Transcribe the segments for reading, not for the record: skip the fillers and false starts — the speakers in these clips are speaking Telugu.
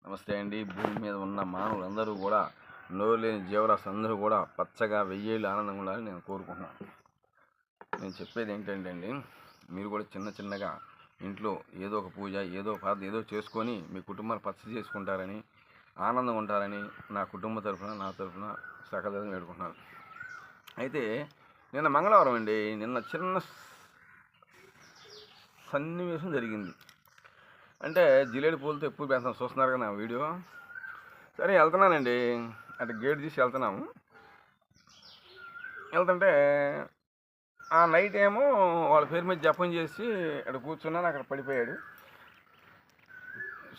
నమస్తే అండి. భూమి మీద ఉన్న మానవులందరూ కూడా నోరు లేని జీవరాశులు అందరూ కూడా పచ్చగా వెయ్యేళ్ళు ఆనందంగా ఉండాలని నేను కోరుకుంటున్నాను. నేను చెప్పేది ఏంటంటే అండి, మీరు కూడా చిన్న చిన్నగా ఇంట్లో ఏదో ఒక పూజ ఏదో ప్రార్థన ఏదో చేసుకొని మీ కుటుంబాన్ని పచ్చ చేసుకుంటారని ఆనందంగా ఉంటారని నా కుటుంబ తరఫున నా తరఫున సకల వేడుకుంటున్నాను. అయితే నిన్న మంగళవారం అండి, నిన్న చిన్న సన్నివేశం జరిగింది. అంటే జిలేడు పూలతో ఎప్పుడు పెడతాను చూస్తున్నారు కదా నా వీడియో. సరే వెళ్తున్నానండి, అంటే గేట్ తీసి వెళ్తుంటే ఆ నైట్ ఏమో వాళ్ళ పేరు మీద జపం చేసి అక్కడ కూర్చున్నాను, అక్కడ పడిపోయాడు.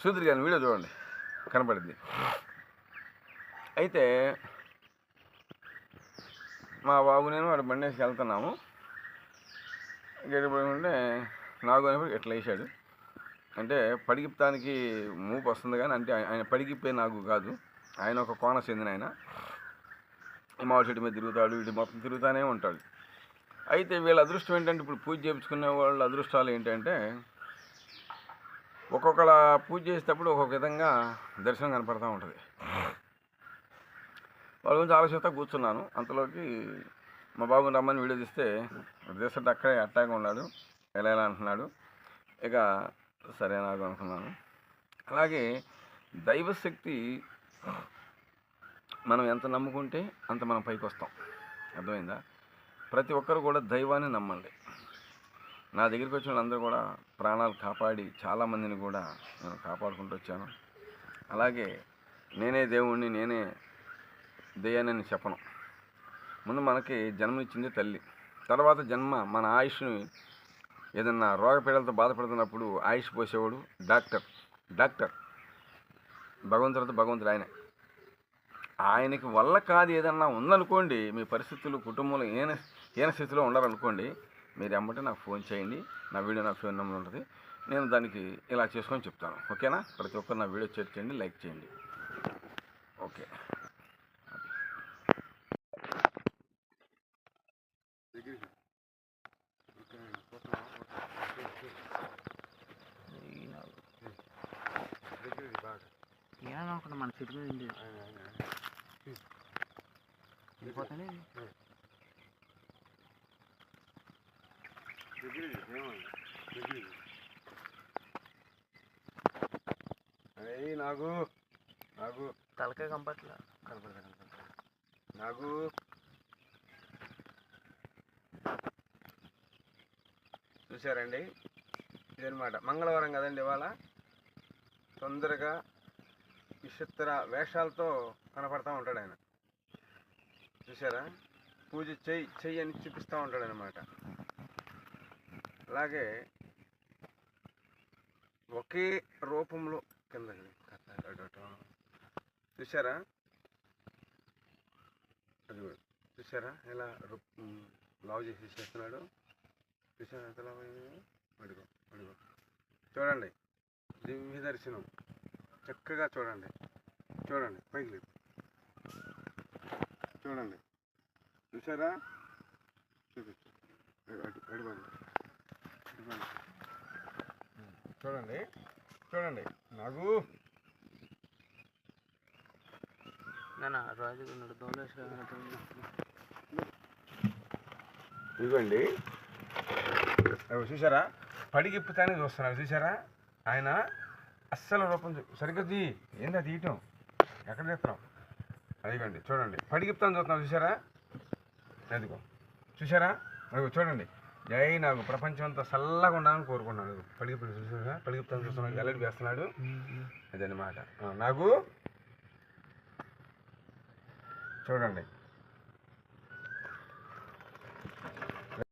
సూదిరి గారిని వీడియో చూడండి, కనపడింది. అయితే మా బాబు నేను వాడు బండి వేసి వెళ్తున్నాము. గేటు పడుకుంటే నాగు అనేప్పుడు ఇట్లా వేసాడు. అంటే పడిగిప్తానికి మూపు వస్తుంది కానీ అంటే ఆయన పడిగిప్పే నాకు కాదు, ఆయన ఒక కోన చెందిన ఆయన. మామిడి చెట్టు మీద తిరుగుతాడు, ఇటు మొత్తం తిరుగుతూనే ఉంటాడు. అయితే వీళ్ళ అదృష్టం ఏంటంటే, ఇప్పుడు పూజ చేయించుకునే వాళ్ళ అదృష్టాలు ఏంటంటే, ఒక్కొక్కళ్ళ పూజ చేసేటప్పుడు ఒక్కొక్క విధంగా దర్శనం కనపడుతూ ఉంటుంది. వాళ్ళ గురించి ఆలోచిస్తా కూర్చున్నాను. అంతలోకి మా బాబుని రమ్మని వీడియో తీస్తే తీస్తుంటే అక్కడే అట్టాగా ఉన్నాడు, ఎలా అంటున్నాడు. ఇక సరే నాకు అనుకున్నాను. అలాగే దైవశక్తి మనం ఎంత నమ్ముకుంటే అంత మనం పైకి వస్తాం, అర్థమైందా? ప్రతి ఒక్కరు కూడా దైవాన్ని నమ్మండి. నా దగ్గరికి వచ్చిన వాళ్ళందరూ కూడా ప్రాణాలు కాపాడి చాలామందిని కూడా నేను కాపాడుకుంటూ వచ్చాను. అలాగే నేనే దేవుణ్ణి నేనే దెయ్యాన్ని చెప్పను. ముందు మనకి జన్మనిచ్చింది తల్లి, తర్వాత జన్మ మన ఆయుష్ని ఏదన్నా రోగపీడలతో బాధపడుతున్నప్పుడు ఆయుష్ పోసేవాడు డాక్టర్. భగవంతుడు ఆయనకి వల్ల కాదు ఏదన్నా ఉందనుకోండి, మీ పరిస్థితులు కుటుంబంలో ఏన స్థితిలో ఉండాలనుకోండి, మీరు ఎమ్మటే నాకు ఫోన్ చేయండి. నా వీడియో నా ఫోన్ నెంబర్ ఉంటుంది, నేను దానికి ఇలా చేసుకొని చెప్తాను. ఓకేనా? ప్రతి ఒక్కరు నా వీడియో షేర్ చేయండి, లైక్ చేయండి. ఓకే. ఏమనుకుంటా మన చెట్టు మీద ఉంది వెళ్ళిపోతానే. నాకు తలకాయ కంపట్లా నాకు చూసారండి, ఇదనమాట. మంగళవారం కదండి ఇవాళ. తొందరగా విచిత్ర వేషాలతో కనపడతా ఉంటాడు ఆయన. చూసారా? పూజ చెయ్యి అని చూపిస్తూ ఉంటాడు అనమాట. అలాగే ఒకే రూపంలో కింద చూసారా? అది చూసారా ఎలా లావు చేసి చేస్తున్నాడు? చూసారా ఎంత లావు అయింది? అడుగు చూడండి, దివ్య దర్శనం. చక్కగా చూడండి పైకి లేదు, చూడండి. చూసారా? చూపించు, చూడండి నాకు రాజు ఇదిగోండి. చూసారా? పడిగిప్పుతానే చూస్తున్నారు. చూసారా? ఆయన అస్సలు రూపం సరిగ్గా ఏంది అది తీయటం, ఎక్కడ చేస్తున్నాం? అదిగోండి చూడండి, పడిగిప్పుతాను చూస్తున్నాం. చూసారా? అదిగో చూసారా? అదిగో చూడండి. జై నాకు ప్రపంచం అంతా చల్లగా ఉండాలని కోరుకున్నాడు. పడిగిప్పుతాను చూస్తున్నాడు, ఎల్లడి వేస్తున్నాడు. అదనమాట. నాకు చూడండి.